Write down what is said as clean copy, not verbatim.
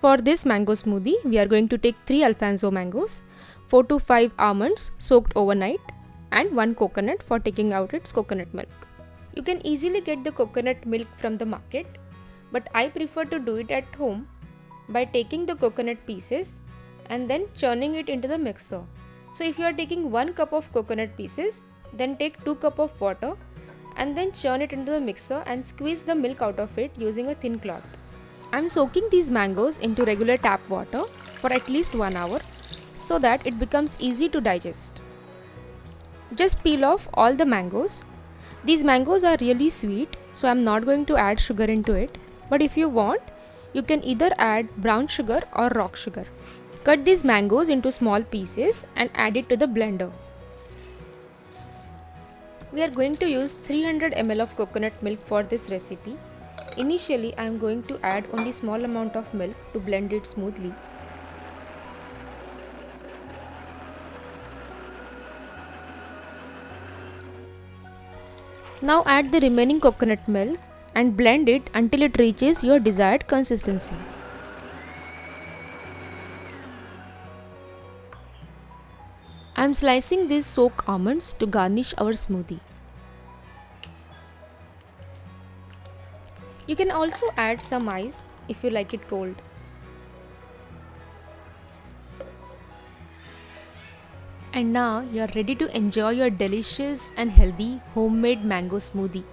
For this mango smoothie, we are going to take 3 Alphonso mangoes, 4 to 5 almonds soaked overnight, and 1 coconut for taking out its coconut milk. You can easily get the coconut milk from the market, but I prefer to do it at home by taking the coconut pieces and then churning it into the mixer. So if you are taking 1 cup of coconut pieces, then take 2 cup of water and then churn it into the mixer and squeeze the milk out of it using a thin cloth. I am soaking these mangoes into regular tap water for at least 1 hour so that it becomes easy to digest. Just peel off all the mangoes. These mangoes are really sweet, so I am not going to add sugar into it, but if you want, you can either add brown sugar or rock sugar. Cut these mangoes into small pieces and add it to the blender. We are going to use 300 ml of coconut milk for this recipe. Initially, I am going to add only small amount of milk to blend it smoothly. Now add the remaining coconut milk and blend it until it reaches your desired consistency. I am slicing these soaked almonds to garnish our smoothie. You can also add some ice if you like it cold. And now you are ready to enjoy your delicious and healthy homemade mango smoothie.